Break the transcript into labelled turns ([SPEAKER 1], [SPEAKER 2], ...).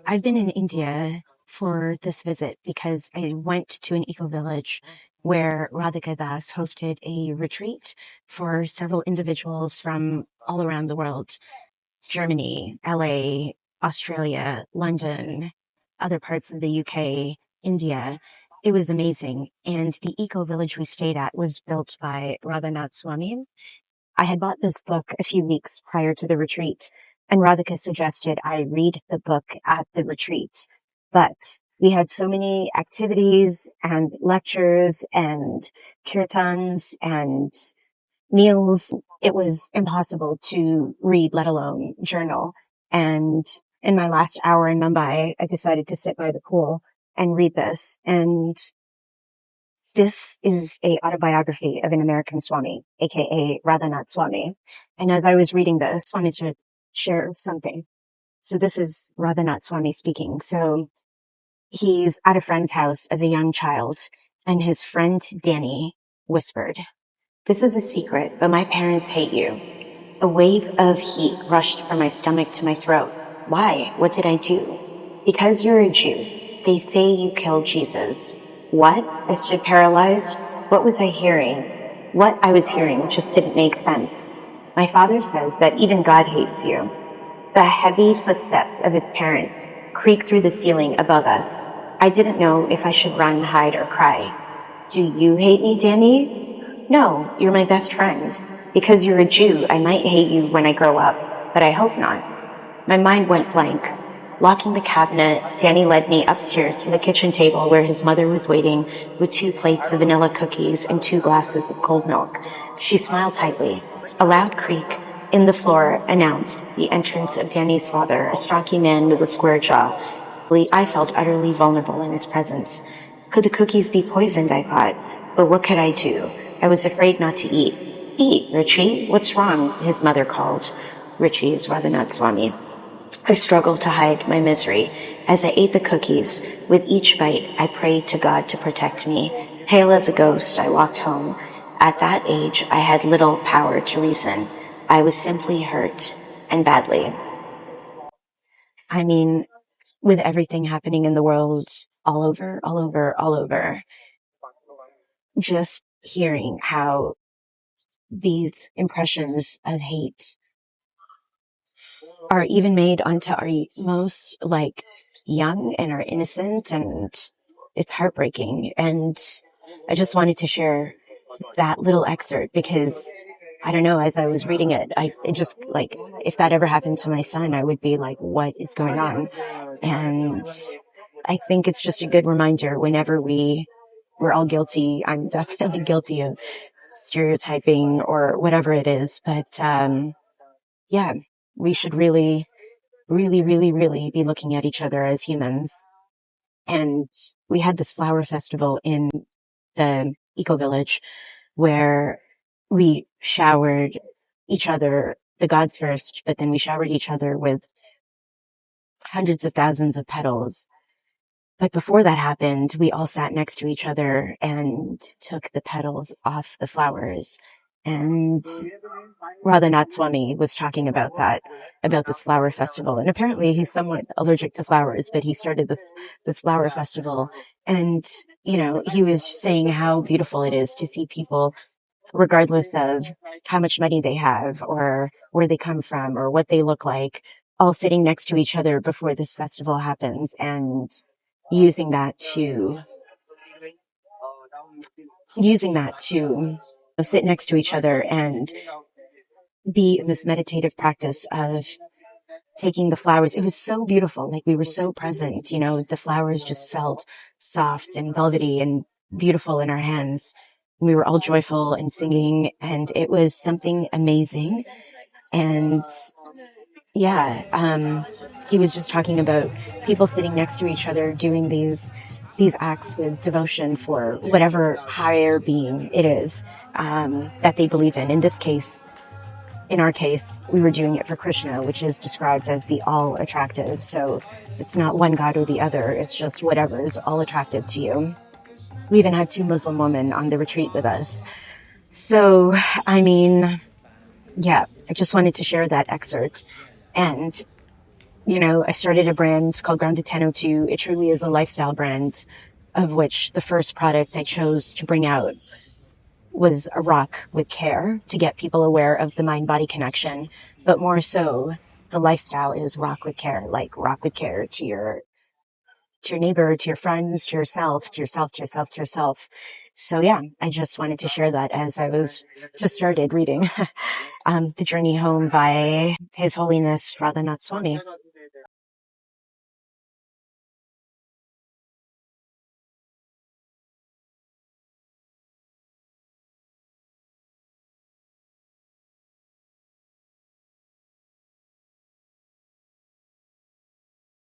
[SPEAKER 1] I've been in India for this visit because I went to an eco village where Radhika Das hosted a retreat for several individuals from all around the world. Germany, LA, Australia, London, other parts of the UK, India. It was amazing. And the eco village we stayed at was built by Radhanath Swami. I had bought this book a few weeks prior to the retreat, and Radhika suggested I read the book at the retreat. But we had so many activities and lectures and kirtans and meals. It was impossible to read, let alone journal. And in my last hour in Mumbai, I decided to sit by the pool and read this. And this is a autobiography of an American Swami, aka Radhanath Swami. And as I was reading this, I wanted to share something. So this is Radhanath Swami speaking. So he's at a friend's house as a young child, and his friend Danny whispered, "This is a secret, but my parents hate you." A wave of heat rushed from my stomach to my throat. Why? What did I do? Because you're a Jew. They say you killed Jesus. What? I stood paralyzed. What was I hearing? What I was hearing just didn't make sense. My father says that even God hates you. The heavy footsteps of his parents creaked through the ceiling above us. I didn't know if I should run, hide, or cry. Do you hate me, Danny? No, you're my best friend. Because you're a Jew, I might hate you when I grow up, but I hope not. My mind went blank. Locking the cabinet, Danny led me upstairs to the kitchen table where his mother was waiting with 2 plates of vanilla cookies and 2 glasses of cold milk. She smiled tightly. A loud creak in the floor announced the entrance of Danny's father, a stocky man with a square jaw. I felt utterly vulnerable in his presence. Could the cookies be poisoned, I thought. But what could I do? I was afraid not to eat. Eat, Richie. What's wrong? His mother called. Richie is Radhanath Swami. I struggled to hide my misery. As I ate the cookies, with each bite, I prayed to God to protect me. Pale as a ghost, I walked home. At that age, I had little power to reason. I was simply hurt, and badly. I mean, with everything happening in the world, all over, just hearing how these impressions of hate are even made onto our most young and are innocent, and it's heartbreaking. And I just wanted to share that little excerpt because I don't know, as I was reading it, it just if that ever happened to my son, I would be like, what is going on? And I think it's just a good reminder whenever we're all guilty. I'm definitely guilty of stereotyping or whatever it is, but yeah, we should really be looking at each other as humans. And we had this flower festival in the eco village where we showered each other, the gods first, but then we showered each other with hundreds of thousands of petals. But before that happened, we all sat next to each other and took the petals off the flowers. And Radhanath Swami was talking about this flower festival. And apparently he's somewhat allergic to flowers, but he started this flower festival. And, he was saying how beautiful it is to see people, regardless of how much money they have or where they come from or what they look like, all sitting next to each other before this festival happens and using that to sit next to each other and be in this meditative practice of taking the flowers. It was so beautiful. We were so present, the flowers just felt soft and velvety and beautiful in our hands. We were all joyful and singing, and it was something amazing. And yeah, he was just talking about people sitting next to each other doing these acts with devotion for whatever higher being it is that they believe in. In our case, we were doing it for Krishna, which is described as the all attractive. So it's not one God or the other. It's just whatever is all attractive to you. We even had 2 Muslim women on the retreat with us. So, yeah, I just wanted to share that excerpt. And I started a brand called Grounded 1002. It truly is a lifestyle brand, of which the first product I chose to bring out was a rock with care to get people aware of the mind-body connection, but more so, the lifestyle is rock with care, like rock with care to your neighbor, to your friends, to yourself, to yourself, to yourself, to yourself. So yeah, I just wanted to share that as I was just started reading The Journey Home by His Holiness Radhanath Swami.